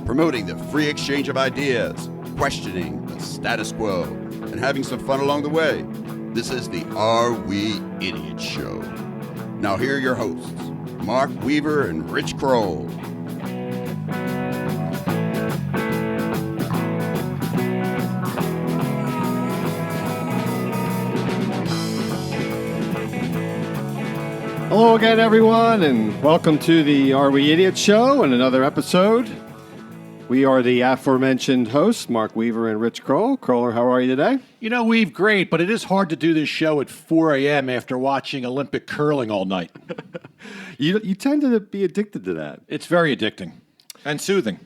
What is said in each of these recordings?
promoting the free exchange of ideas, questioning the status quo, and having some fun along the way. This is the Are We Idiots Show. Now here are your hosts, Mark Weaver and Rich Kroll. Hello again, everyone, and welcome to the Are We Idiots Show and another episode. We are the aforementioned hosts, Mark Weaver and Rich Kroll. Kroller, how are you today? You know, Weave, great, but it is hard to do this show at 4 a.m. after watching Olympic curling all night. You tend to be addicted to that. It's very addicting and soothing.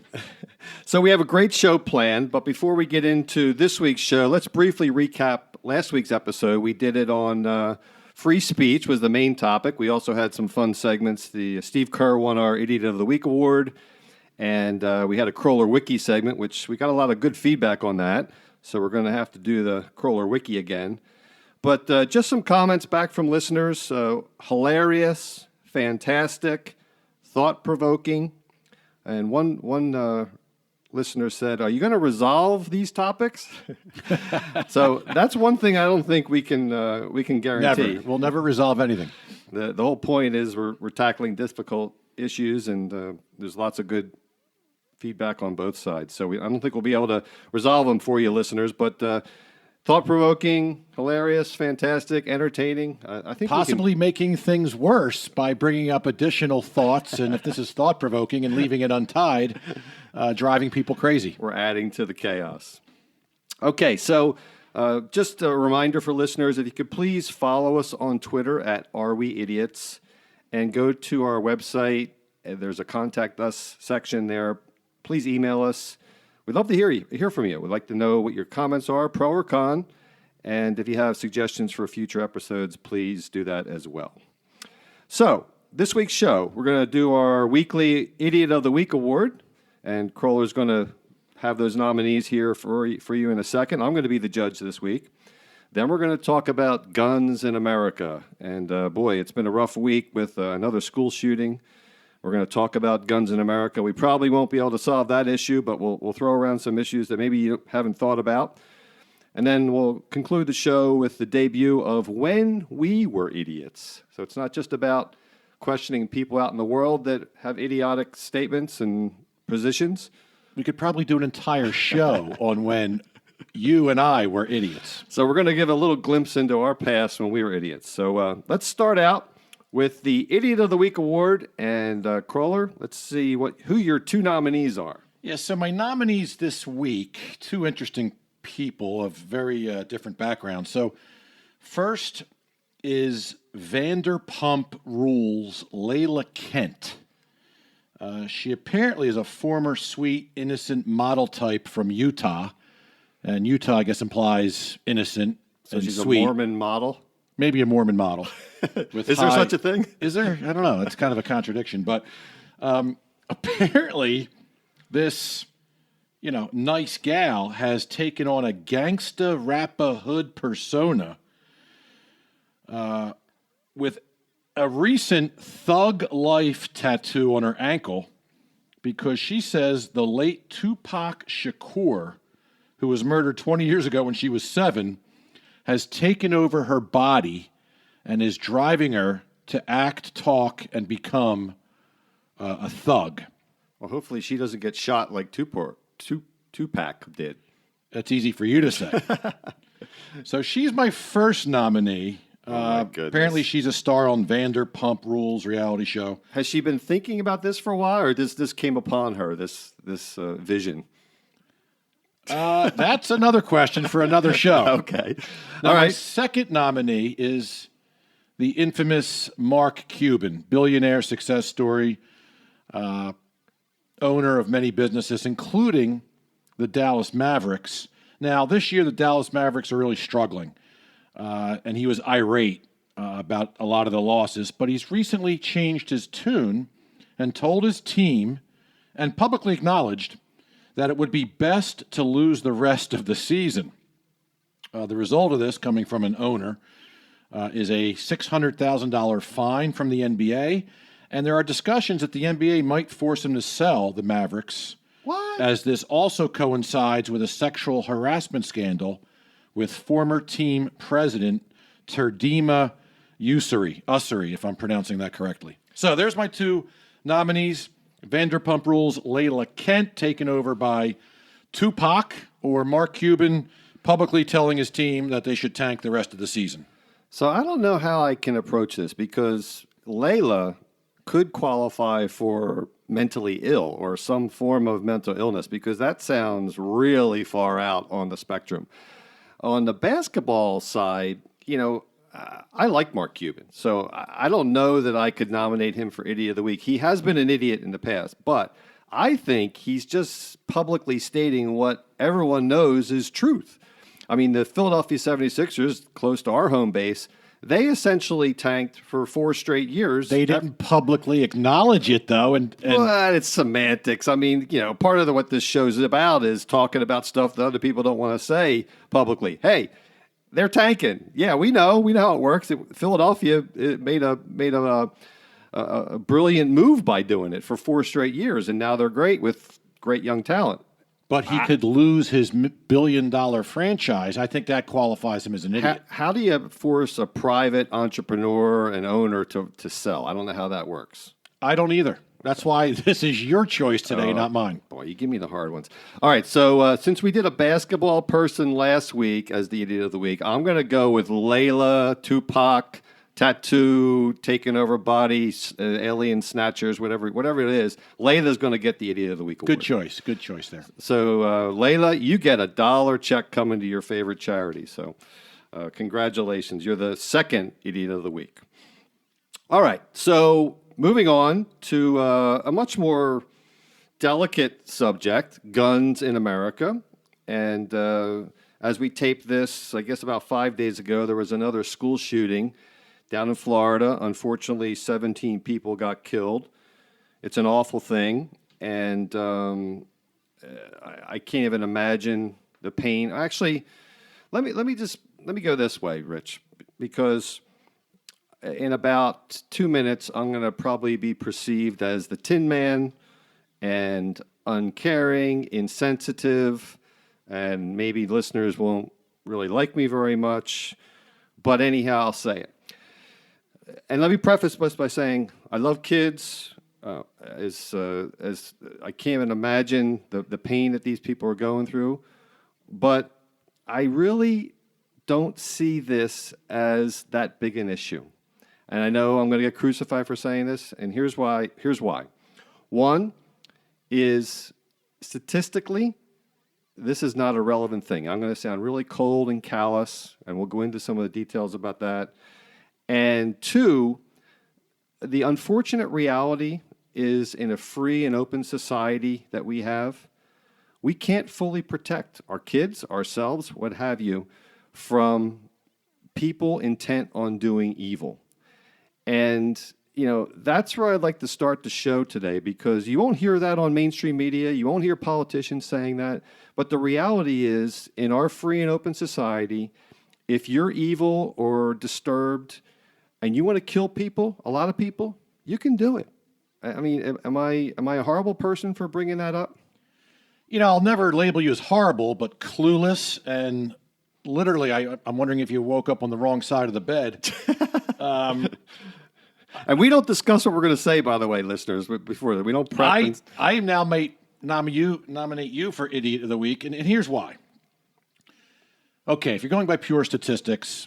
So we have a great show planned, but before we get into this week's show, let's briefly recap last week's episode. We did it on free speech was the main topic. We also had some fun segments. The Steve Kerr won our Idiot of the Week award, and we had a Kroller Wiki segment, which we got a lot of good feedback on that. So we're going to have to do the Kroller Wiki again. But just some comments back from listeners. Hilarious, fantastic, thought-provoking. And one listener said, "Are you going to resolve these topics?" So that's one thing I don't think we can guarantee. Never. We'll never resolve anything. The whole point is we're tackling difficult issues, and there's lots of good feedback on both sides. So I don't think we'll be able to resolve them for you, listeners. But thought-provoking, hilarious, fantastic, entertaining. I think possibly making things worse by bringing up additional thoughts, and if this is thought-provoking and leaving it untied, driving people crazy. We're adding to the chaos. Okay, so just a reminder for listeners, if you could please follow us on Twitter at Are We Idiots, and go to our website. There's a Contact Us section there. Please email us. We'd love to hear from you. We'd like to know what your comments are, pro or con, and if you have suggestions for future episodes, please do that as well. So, this week's show, we're going to do our weekly Idiot of the Week award, and Kroller's going to have those nominees here for you in a second. I'm going to be the judge this week. Then we're going to talk about guns in America, and boy, it's been a rough week with another school shooting. We're going to talk about guns in America. We probably won't be able to solve that issue, but we'll throw around some issues that maybe you haven't thought about. And then we'll conclude the show with the debut of When We Were Idiots. So it's not just about questioning people out in the world that have idiotic statements and positions. We could probably do an entire show on when you and I were idiots. So we're going to give a little glimpse into our past when we were idiots. So let's start out with the Idiot of the Week award, and Kroller, let's see who your two nominees are. Yeah, so my nominees this week, two interesting people of very different backgrounds. So first is Vanderpump Rules' Layla Kent. She apparently is a former sweet, innocent model type from Utah, and Utah, I guess, implies innocent and she's sweet. A Mormon model? Maybe a Mormon model. Is there such a thing? Is there? I don't know. It's kind of a contradiction. But apparently this, nice gal has taken on a gangsta rapper hood persona with a recent thug life tattoo on her ankle because she says the late Tupac Shakur, who was murdered 20 years ago when she was 7, has taken over her body and is driving her to act, talk, and become a thug. Well, hopefully she doesn't get shot like Tupac did. That's easy for you to say. So she's my first nominee. Apparently she's a star on Vanderpump Rules reality show. Has she been thinking about this for a while, or this came upon her, this vision? That's another question for another show. Okay. Now, my second nominee is the infamous Mark Cuban, billionaire success story, owner of many businesses, including the Dallas Mavericks. Now, this year, the Dallas Mavericks are really struggling, and he was irate about a lot of the losses, but he's recently changed his tune and told his team and publicly acknowledged that it would be best to lose the rest of the season. The result of this, coming from an owner, is a $600,000 fine from the NBA, and there are discussions that the NBA might force him to sell the Mavericks as this also coincides with a sexual harassment scandal with former team president Terdema Ussery, if I'm pronouncing that correctly. So there's my two nominees. Vanderpump Rules' Layla Kent taken over by Tupac, or Mark Cuban publicly telling his team that they should tank the rest of the season. So I don't know how I can approach this because Layla could qualify for mentally ill or some form of mental illness because that sounds really far out on the spectrum. On the basketball side, I like Mark Cuban, so I don't know that I could nominate him for Idiot of the Week. He has been an idiot in the past, but I think he's just publicly stating what everyone knows is truth. I mean, the Philadelphia 76ers, close to our home base, they essentially tanked for 4 straight years. They didn't publicly acknowledge it, though. Well, it's semantics. I mean, part of what this show's about is talking about stuff that other people don't want to say publicly. Hey, they're tanking. Yeah, we know how it works. Philadelphia made a brilliant move by doing it for 4 straight years, and now they're great with great young talent. But he could lose his billion-dollar franchise. I think that qualifies him as an idiot. How do you force a private entrepreneur and owner to sell? I don't know how that works. I don't either. That's why this is your choice today, not mine. Boy, you give me the hard ones. All right, so since we did a basketball person last week as the Idiot of the Week, I'm going to go with Layla, Tupac, Tattoo, Taking Over Body, Alien Snatchers, whatever it is. Layla's going to get the Idiot of the Week award. Good choice there. So, Layla, you get a $1 check coming to your favorite charity. So, congratulations. You're the second Idiot of the Week. All right, so moving on to a much more delicate subject, guns in America. And as we taped this, I guess about 5 days ago, there was another school shooting down in Florida. Unfortunately, 17 people got killed. It's an awful thing, and I can't even imagine the pain. Actually, let me go this way, Rich, because in about 2 minutes, I'm going to probably be perceived as the Tin Man and uncaring, insensitive, and maybe listeners won't really like me very much. But anyhow, I'll say it. And let me preface this by saying I love kids. As I can't even imagine the pain that these people are going through. But I really don't see this as that big an issue. And I know I'm going to get crucified for saying this, and here's why. One is statistically, this is not a relevant thing. I'm going to sound really cold and callous, and we'll go into some of the details about that. And 2, the unfortunate reality is in a free and open society that we have, we can't fully protect our kids, ourselves, what have you, from people intent on doing evil. And, that's where I'd like to start the show today, because you won't hear that on mainstream media. You won't hear politicians saying that. But the reality is, in our free and open society, if you're evil or disturbed and you want to kill people, a lot of people, you can do it. I mean, am I a horrible person for bringing that up? I'll never label you as horrible, but clueless, and literally, I'm wondering if you woke up on the wrong side of the bed. And we don't discuss what we're going to say, by the way, listeners, before that. We don't prep. I now nominate you for Idiot of the Week, and here's why. Okay, if you're going by pure statistics,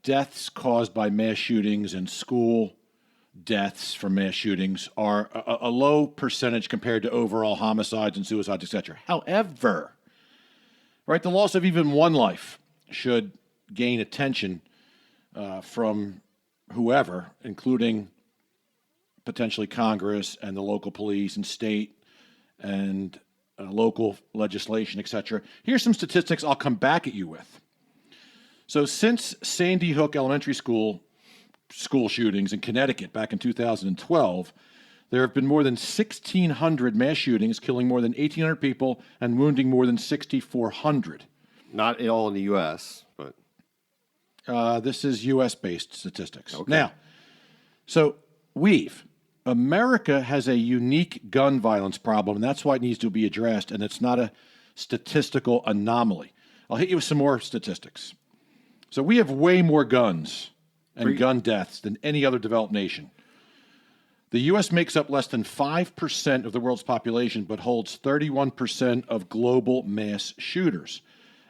deaths caused by mass shootings and school deaths from mass shootings are a low percentage compared to overall homicides and suicides, etc. However, the loss of even one life should gain attention from whoever, including potentially Congress and the local police and state and local legislation, etc. Here's some statistics I'll come back at you with. So since Sandy Hook Elementary School shootings in Connecticut back in 2012, there have been more than 1,600 mass shootings, killing more than 1,800 people and wounding more than 6,400. Not all in the U.S., but... This is U.S.-based statistics. Okay. Now, so we've, America has a unique gun violence problem, and that's why it needs to be addressed, and it's not a statistical anomaly. I'll hit you with some more statistics. So we have way more guns and gun deaths than any other developed nation. The U.S. makes up less than 5% of the world's population, but holds 31% of global mass shooters.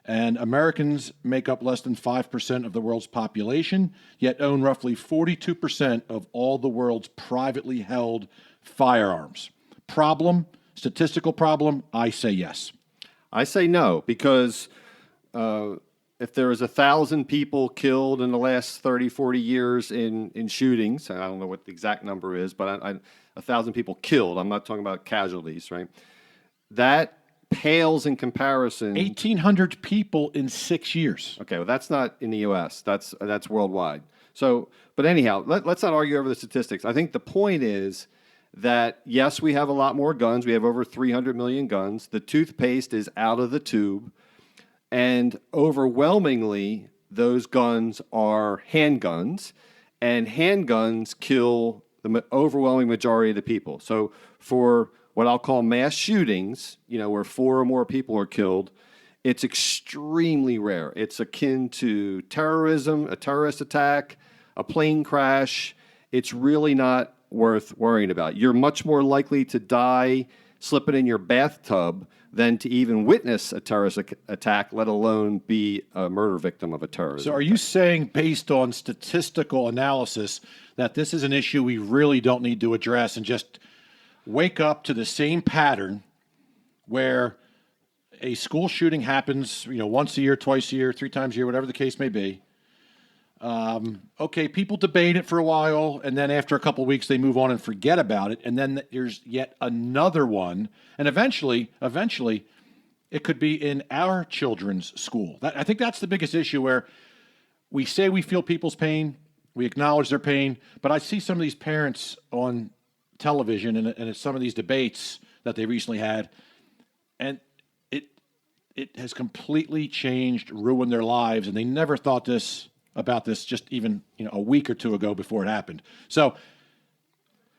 And Americans make up less than 5% of the world's population, yet own roughly 42% of all the world's privately held firearms. Problem, statistical problem, I say yes. I say no, because if there was 1,000 people killed in the last 30, 40 years in shootings, I don't know what the exact number is, but 1,000 people killed, I'm not talking about casualties, right? That pales in comparison. 1,800 people in 6 years. Okay, well, that's not in the U.S. That's worldwide. So, but anyhow, let's not argue over the statistics. I think the point is that, yes, we have a lot more guns. We have over 300 million guns. The toothpaste is out of the tube. And overwhelmingly, those guns are handguns. And handguns kill the overwhelming majority of the people. So for what I'll call mass shootings, where 4 or more people are killed, it's extremely rare. It's akin to terrorism, a terrorist attack, a plane crash. It's really not worth worrying about. You're much more likely to die slipping in your bathtub than to even witness a terrorist attack, let alone be a murder victim of a terrorist. So are you saying, based on statistical analysis, that this is an issue we really don't need to address and just wake up to the same pattern where a school shooting happens, once a year, twice a year, 3 times a year, whatever the case may be? Okay, people debate it for a while, and then after a couple of weeks, they move on and forget about it, and then there's yet another one, and eventually, it could be in our children's school. I think that's the biggest issue, where we say we feel people's pain, we acknowledge their pain, but I see some of these parents on television and at some of these debates that they recently had, and it has completely changed, ruined their lives, and they never thought about this just even a week or 2 ago before it happened. So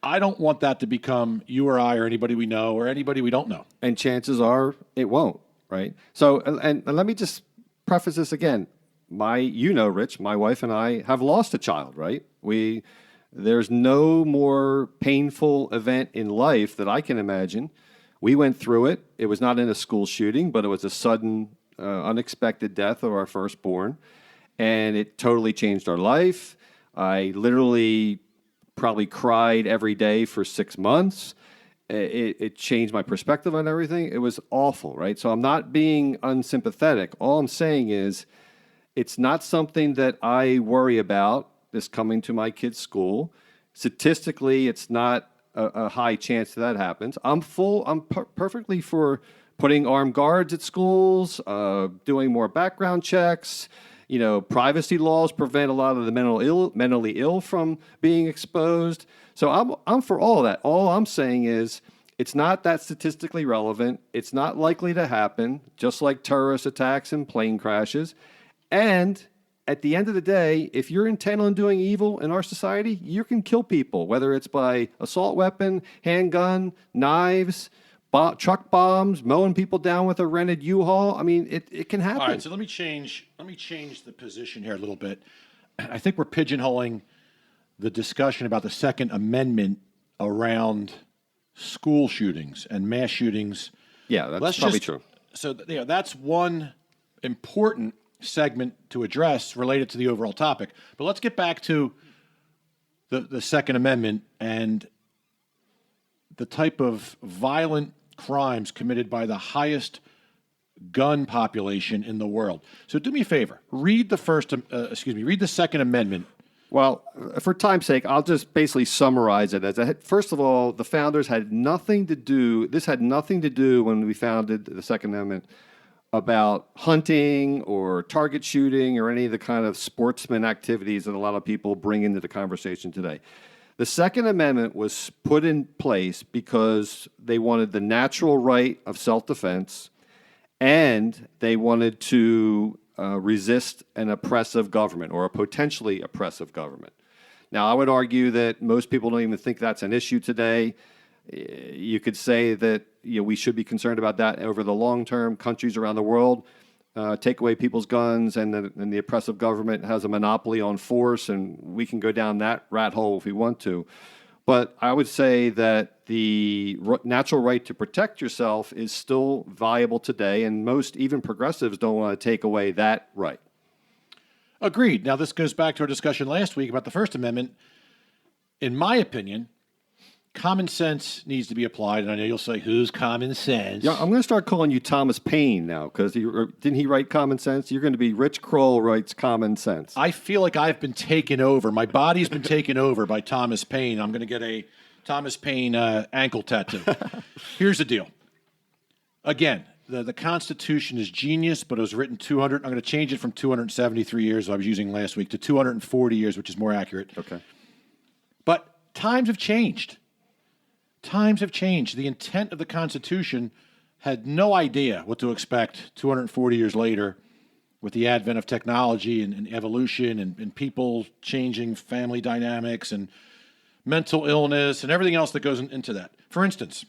I don't want that to become you or I or anybody we know or anybody we don't know. And chances are it won't, right? So, and let me just preface this again. Rich, my wife and I have lost a child, right? There's no more painful event in life that I can imagine. We went through it. It was not in a school shooting, but it was a sudden, unexpected death of our firstborn. And it totally changed our life. I literally probably cried every day for 6 months. It changed my perspective on everything. It was awful, right? So I'm not being unsympathetic. All I'm saying is it's not something that I worry about, this coming to my kid's school. Statistically, it's not a high chance that happens. I'm perfectly for putting armed guards at schools, doing more background checks. Privacy laws prevent a lot of the mentally ill from being exposed. So I'm for all of that. All I'm saying is it's not that statistically relevant. It's not likely to happen, just like terrorist attacks and plane crashes. And at the end of the day, if you're intent on doing evil in our society, you can kill people, whether it's by assault weapon, handgun, knives, truck bombs, mowing people down with a rented U-Haul. I mean, it can happen. All right, so let me change the position here a little bit. I think we're pigeonholing the discussion about the Second Amendment around school shootings and mass shootings. Yeah, that's probably true. So that's one important segment to address related to the overall topic. But let's get back to the Second Amendment and the type of violent crimes committed by the highest gun population in the world. So do me a favor, read the Second Amendment. Well, for time's sake, I'll just basically summarize it first of all, the founders had nothing to do when we founded the Second Amendment about hunting or target shooting or any of the kind of sportsman activities that a lot of people bring into the conversation today. The Second Amendment was put in place because they wanted the natural right of self-defense, and they wanted to resist an oppressive government or a potentially oppressive government. Now, I would argue that most people don't even think that's an issue today. You could say that we should be concerned about that over the long term. Countries around the world take away people's guns, and the oppressive government has a monopoly on force, and we can go down that rat hole if we want to. But I would say that the natural right to protect yourself is still viable today, and most, even progressives, don't want to take away that right. Agreed. Now, this goes back to our discussion last week about the First Amendment. In my opinion, common sense needs to be applied, and I know you'll say, who's common sense? Yeah, I'm going to start calling you Thomas Paine now, because didn't he write Common Sense? You're going to be Rich Kroll writes Common Sense. I feel like I've been taken over. My body's been taken over by Thomas Paine. I'm going to get a Thomas Paine ankle tattoo. Here's the deal. Again, the Constitution is genius, but it was written I'm going to change it from 273 years, I was using last week, to 240 years, which is more accurate. Okay. But times have changed. Times have changed. The intent of the Constitution had no idea what to expect 240 years later with the advent of technology and evolution and people changing family dynamics and mental illness and everything else that goes into that. For instance,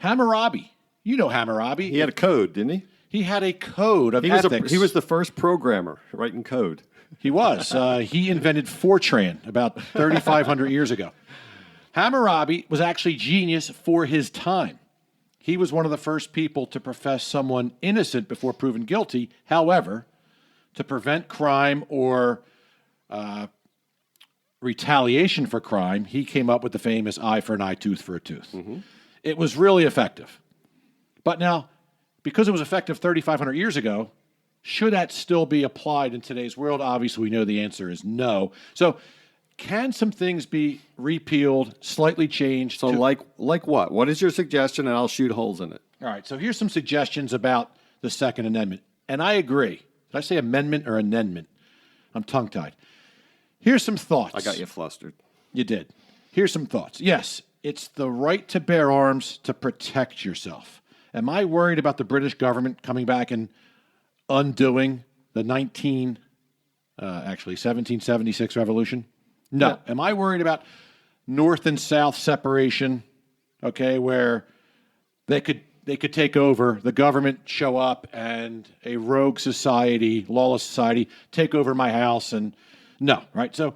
Hammurabi. You know Hammurabi. He had a code, didn't he? He had a code of ethics. He was the first programmer writing code. He was. He invented Fortran about 3,500 years ago. Hammurabi was actually genius for his time. He was one of the first people to profess someone innocent before proven guilty. However, to prevent crime or retaliation for crime, he came up with the famous eye for an eye, tooth for a tooth. Mm-hmm. It was really effective. But now, because it was effective 3,500 years ago, should that still be applied in today's world? Obviously, we know the answer is no. So, can some things be repealed, slightly changed? So like what? What is your suggestion? And I'll shoot holes in it. All right. So here's some suggestions about the Second Amendment. And I agree. Did I say amendment or amendment? I'm tongue-tied. Here's some thoughts. I got you flustered. You did. Here's some thoughts. Yes, it's the right to bear arms to protect yourself. Am I worried about the British government coming back and undoing the 1776 revolution? No. Yeah. Am I worried about North and South separation, okay, where they could take over, the government show up, and a rogue society, lawless society, take over my house? And no, right? So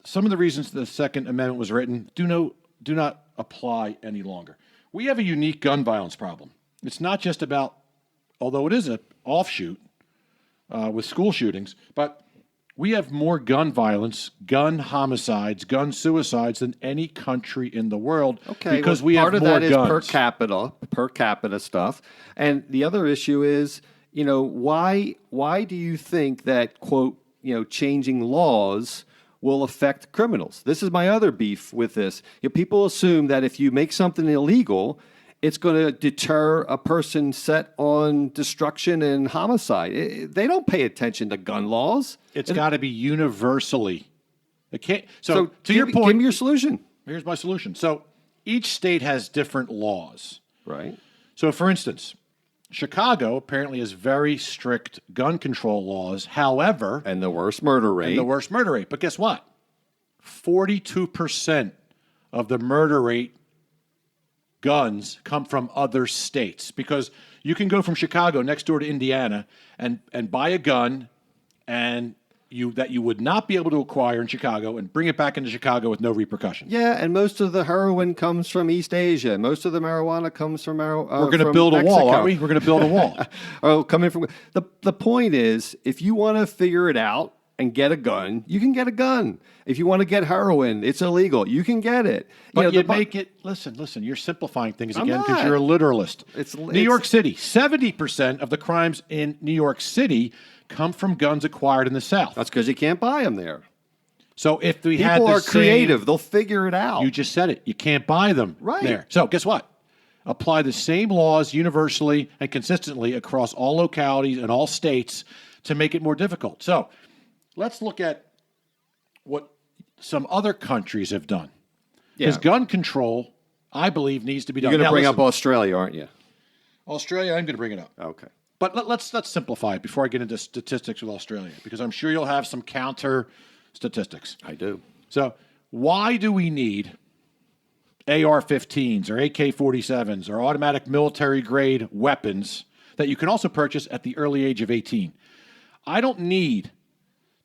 some of the reasons the Second Amendment was written do not apply any longer. We have a unique gun violence problem. It's not just about, although it is an offshoot with school shootings, but we have more gun violence, gun homicides, gun suicides than any country in the world. Okay, because we have more guns. Part of that is per capita stuff, and the other issue is, why do you think that, quote, changing laws will affect criminals? This is my other beef with this. People assume that if you make something illegal, it's going to deter a person set on destruction and homicide. They don't pay attention to gun laws. It's got to be universally. It can't. So to your point, give me your solution. Here's my solution. So each state has different laws. Right. So, for instance, Chicago apparently has very strict gun control laws. However, and the worst murder rate. But guess what? 42% of the murder rate guns come from other states, because you can go from Chicago next door to Indiana and buy a gun that you would not be able to acquire in Chicago and bring it back into Chicago with no repercussions. Yeah, and most of the heroin comes from East Asia. Most of the marijuana comes from We're going to build a wall, aren't we? We're going to build a wall. Coming from the point is, if you want to figure it out and get a gun, you can get a gun. If you want to get heroin, it's illegal. You can get it. But you make it. Listen. You're simplifying things again because you're a literalist. New York City. 70% of the crimes in New York City come from guns acquired in the South. That's because you can't buy them there. So if we people are creative, they'll figure it out. You just said it. You can't buy them there. So guess what? Apply the same laws universally and consistently across all localities and all states to make it more difficult. So let's look at what some other countries have done. Because gun control, I believe, needs to be done. You're going to bring up Australia, aren't you? Australia, I'm going to bring it up. Okay. But let's simplify it before I get into statistics with Australia, because I'm sure you'll have some counter statistics. I do. So why do we need AR-15s or AK-47s or automatic military-grade weapons that you can also purchase at the early age of 18? I don't need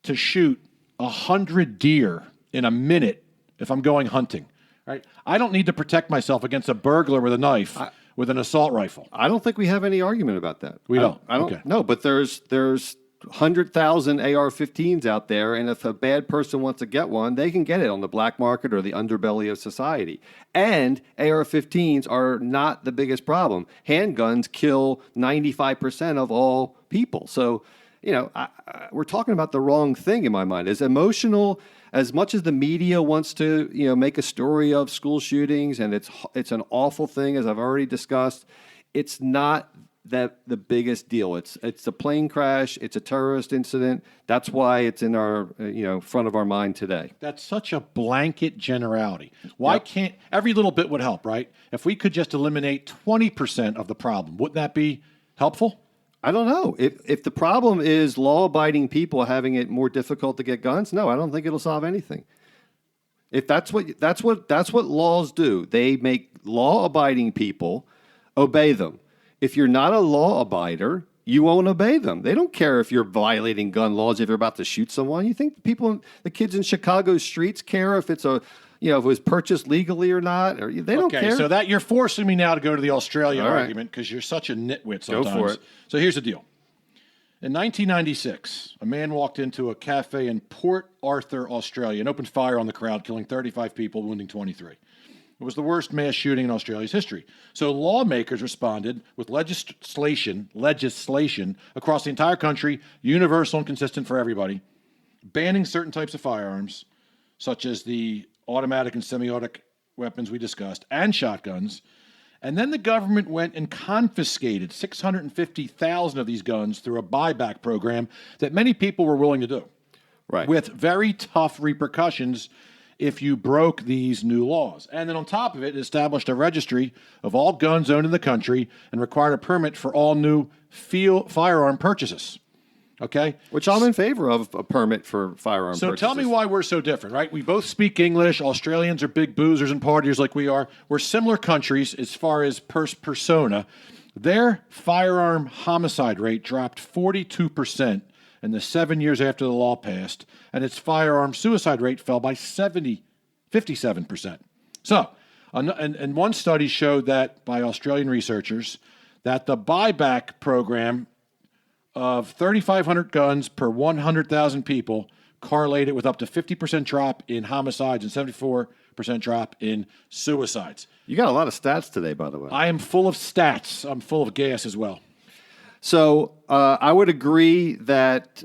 to shoot 100 deer in a minute if I'm going hunting. Right? I don't need to protect myself against a burglar with a knife with an assault rifle. I don't think we have any argument about that. We don't. I don't. Okay. No, but there's 100,000 AR-15s out there, and if a bad person wants to get one, they can get it on the black market or the underbelly of society. And AR-15s are not the biggest problem. Handguns kill 95% of all people. So, we're talking about the wrong thing in my mind. As emotional as much as the media wants to, make a story of school shootings, and it's an awful thing, as I've already discussed, it's not that the biggest deal. It's a plane crash. It's a terrorist incident. That's why it's in our front of our mind today. That's such a blanket generality. Why can't every little bit would help, right? If we could just eliminate 20% of the problem, wouldn't that be helpful? I don't know. If the problem is law-abiding people having it more difficult to get guns, no, I don't think it'll solve anything. If that's what laws do. They make law-abiding people obey them. If you're not a law abider, you won't obey them. They don't care if you're violating gun laws, if you're about to shoot someone. You think the kids in Chicago's streets care if it's if it was purchased legally or not? Or they don't care. Okay, so that you're forcing me now to go to the Australia All right. argument because you're such a nitwit sometimes. Go for it. So here's the deal. In 1996, a man walked into a cafe in Port Arthur, Australia, and opened fire on the crowd, killing 35 people, wounding 23. It was the worst mass shooting in Australia's history. So lawmakers responded with legislation across the entire country, universal and consistent for everybody, banning certain types of firearms, such as the automatic and semi-automatic weapons we discussed, and shotguns. And then the government went and confiscated 650,000 of these guns through a buyback program that many people were willing to do. Right. With very tough repercussions if you broke these new laws. And then on top of it, established a registry of all guns owned in the country and required a permit for all new firearm purchases. Okay? Which I'm in favor of, a permit for firearm So purchases. tell me why we're so different, right? We both speak English. Australians are big boozers and partiers like we are. We're similar countries as far as persona. Their firearm homicide rate dropped 42% in the 7 years after the law passed, and its firearm suicide rate fell by 57%. So, and one study showed that by Australian researchers that the buyback program of 3,500 guns per 100,000 people correlated with up to 50% drop in homicides and 74% drop in suicides. You got a lot of stats today, by the way. I am full of stats. I'm full of gas as well. So I would agree that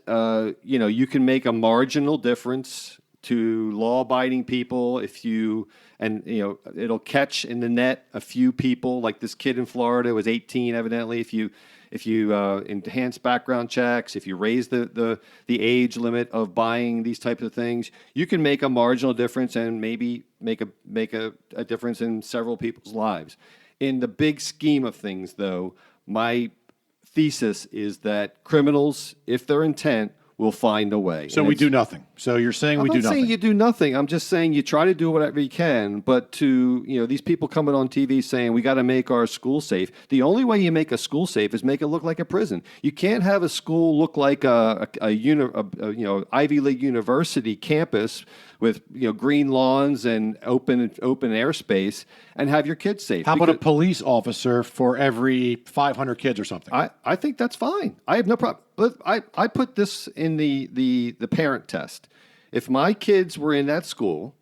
you can make a marginal difference to law-abiding people if it'll catch in the net a few people. Like this kid in Florida was 18, evidently. If you enhance background checks, if you raise the age limit of buying these types of things, you can make a marginal difference and maybe make a difference in several people's lives. In the big scheme of things, though, my thesis is that criminals, if they're intent, will find a way. So we do nothing. So you're saying we do nothing. I'm not saying you do nothing. I'm just saying you try to do whatever you can. But these people coming on TV saying we got to make our school safe. The only way you make a school safe is make it look like a prison. You can't have a school look like a Ivy League university campus with green lawns and open airspace and have your kids safe. How about a police officer for every 500 kids or something? I think that's fine. I have no problem. But I put this in the parent test. If my kids were in that school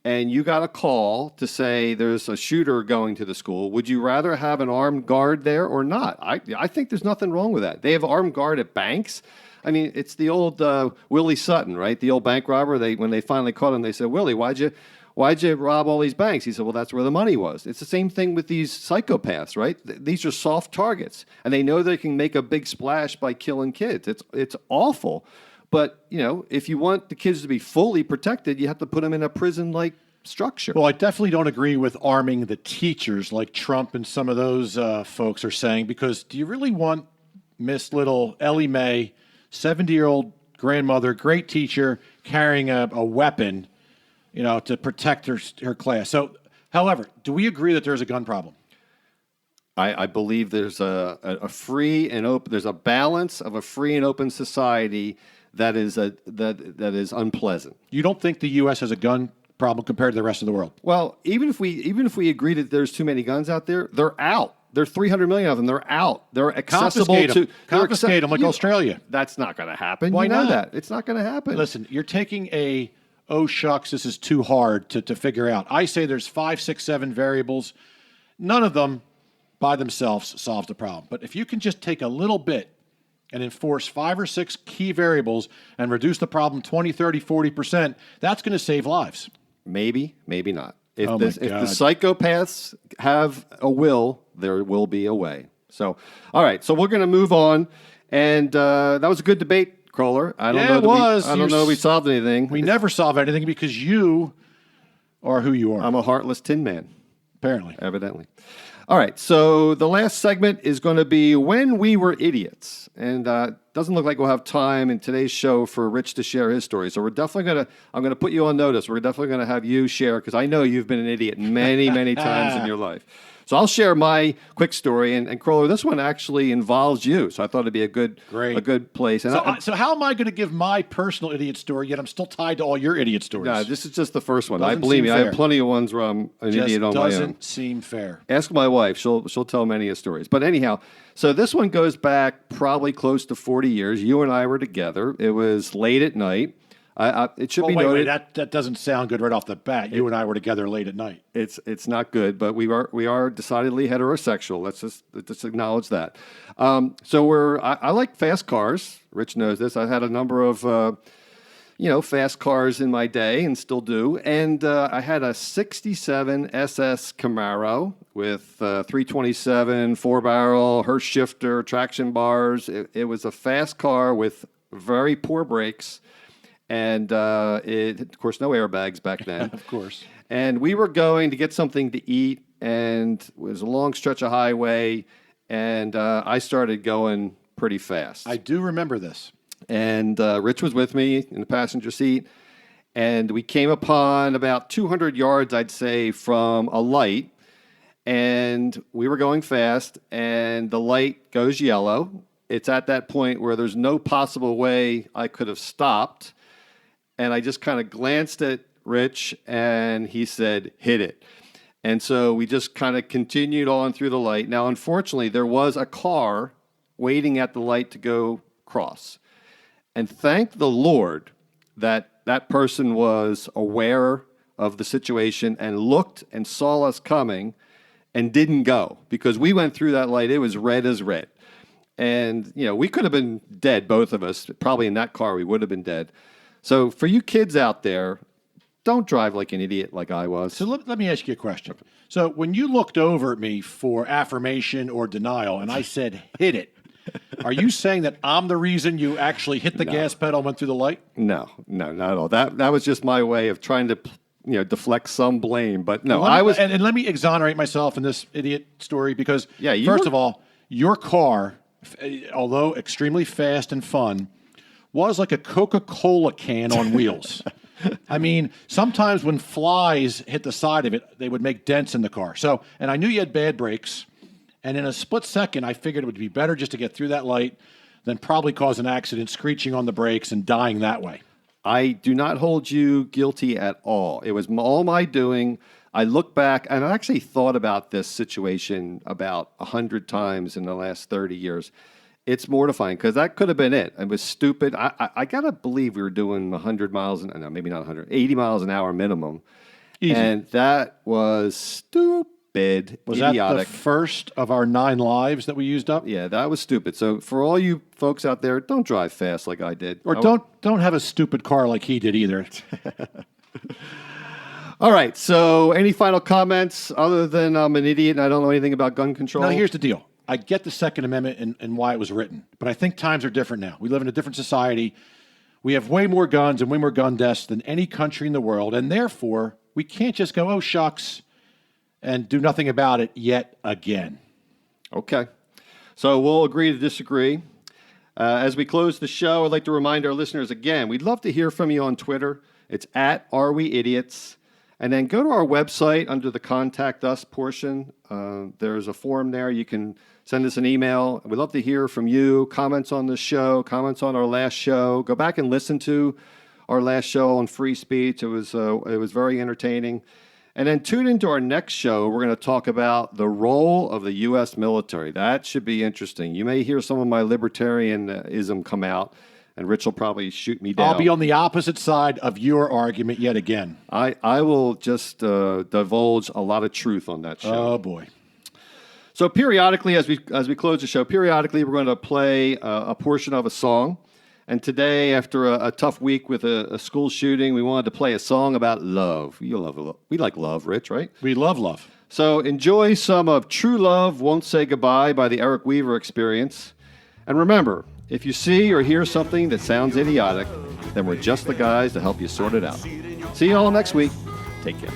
and you got a call to say there's a shooter going to the school, would you rather have an armed guard there or not? I think there's nothing wrong with that. They have armed guard at banks. I mean, it's the old Willie Sutton, right? The old bank robber. When they finally caught him, they said, Willie, why'd you rob all these banks? He said, well, that's where the money was. It's the same thing with these psychopaths, right? These are soft targets, and they know they can make a big splash by killing kids. It's awful. But, if you want the kids to be fully protected, you have to put them in a prison-like structure. Well, I definitely don't agree with arming the teachers like Trump and some of those folks are saying, because do you really want Miss Little Ellie Mae, 70-year-old grandmother, great teacher, carrying a weapon, to protect her class. So, however, do we agree that there's a gun problem? I believe there's a free and open. There's a balance of a free and open society that is unpleasant. You don't think the U.S. has a gun problem compared to the rest of the world? Well, even if we agree that there's too many guns out there, they're out. There's 300 million of them. They're out. They're accessible Confiscate them like Australia. That's not going to happen. Why you know not? that. It's not going to happen. Listen, you're taking oh shucks, this is too hard to figure out. I say there's 5, 6, 7 variables. None of them by themselves solves the problem. But if you can just take a little bit and enforce 5 or 6 key variables and reduce the problem 20, 30, 40%, that's going to save lives. Maybe, maybe not. If Oh, if my the God. psychopaths have a will, there will be a way. So, all right. So we're going to move on, and that was a good debate, Kroller. I don't Yeah, know. it was. I don't know if we solved anything. We never solve anything because you are who you are, I'm a heartless tin man, apparently. evidently. All right. So the last segment is going to be when we were idiots, and doesn't look like we'll have time in today's show for Rich to share his story. So we're definitely I'm gonna put you on notice. We're definitely gonna have you share because I know you've been an idiot many, many times in your life. So I'll share my quick story, and Kroller, this one actually involves you. So I thought it'd be a good place. And So how am I going to give my personal idiot story, yet I'm still tied to all your idiot stories? no, this is just the first one. Doesn't Believe me, seem I have fair. plenty of ones where I'm an idiot on my own. Doesn't seem fair. Ask my wife; she'll tell many of stories. But anyhow, so this one goes back probably close to 40 years. You and I were together. It was late at night. It should be Wait, noted that doesn't sound good right off the bat. You and I were together late at night. it's not good, but we are decidedly heterosexual. Let's just acknowledge that. So I like fast cars. Rich knows this. I had a number of fast cars in my day and still do. And I had a 67 SS Camaro with 327, 4-barrel, Hurst shifter, traction bars. It was a fast car with very poor brakes. And of course, no airbags back then. Of course. And we were going to get something to eat, and it was a long stretch of highway, and I started going pretty fast. I do remember this. And Rich was with me in the passenger seat, and we came upon about 200 yards, I'd say, from a light, and we were going fast, and the light goes yellow. It's at that point where there's no possible way I could have stopped, and I just kind of glanced at Rich, and he said, "Hit it." And so we just kind of continued on through the light. Now, unfortunately, there was a car waiting at the light to go cross. And thank the Lord that that person was aware of the situation and looked and saw us coming and didn't go, because we went through that light. It was red as red. And, we could have been dead, both of us. Probably in that car, we would have been dead. So for you kids out there, don't drive like an idiot like I was. So let me ask you a question. So when you looked over at me for affirmation or denial and I said, hit it, are you saying that I'm the reason you actually hit the gas pedal and went through the light? No, not at all. That was just my way of trying to, deflect some blame. But no, Well, I was. And let me exonerate myself in this idiot story because, Yeah, first of all, your car, although extremely fast and fun, was like a Coca-Cola can on wheels. I mean, sometimes when flies hit the side of it, they would make dents in the car. So, and I knew you had bad brakes. And in a split second, I figured it would be better just to get through that light than probably cause an accident, screeching on the brakes and dying that way. I do not hold you guilty at all. It was all my doing. I look back, and I actually thought about this situation about 100 times in the last 30 years. It's mortifying because that could have been it. It was stupid. I got to believe we were doing 100 miles, no, maybe not 100, 80 miles an hour minimum. Easy. And that was stupid, Was idiotic. that the first of our 9 lives that we used up? Yeah, that was stupid. So for all you folks out there, don't drive fast like I did. Or don't have a stupid car like he did either. All right. So any final comments other than I'm an idiot and I don't know anything about gun control? Now, here's the deal. I get the Second Amendment and why it was written, but I think times are different now. We live in a different society. We have way more guns and way more gun deaths than any country in the world, and therefore we can't just go, oh, shucks, and do nothing about it yet again. Okay. So we'll agree to disagree. As we close the show, I'd like to remind our listeners again, we'd love to hear from you on Twitter. It's at Are We Idiots? And then go to our website under the Contact Us portion. There's a form there. You can send us an email. We'd love to hear from you. Comments on the show, comments on our last show. Go back and listen to our last show on free speech. It was very entertaining. And then tune into our next show. We're going to talk about the role of the U.S. military. That should be interesting. You may hear some of my libertarianism come out. And Rich will probably shoot me down. I'll be on the opposite side of your argument yet again. I will just divulge a lot of truth on that show. Oh, boy. So periodically, as we close the show, periodically we're going to play a portion of a song. And today, after a tough week with a school shooting, we wanted to play a song about love. We like love, Rich, right? We love love. So enjoy some of True Love Won't Say Goodbye by the Eric Weaver Experience. And remember, if you see or hear something that sounds idiotic, then we're just the guys to help you sort it out. See you all next week. Take care.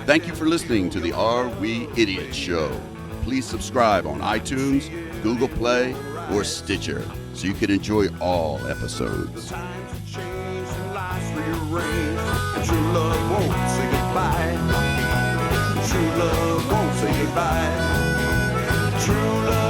Thank you for listening to the Are We Idiots Show. Please subscribe on iTunes, Google Play, or Stitcher so you can enjoy all episodes. Times have changed and life's rearranged, and true love won't say goodbye. True love won't say goodbye. True love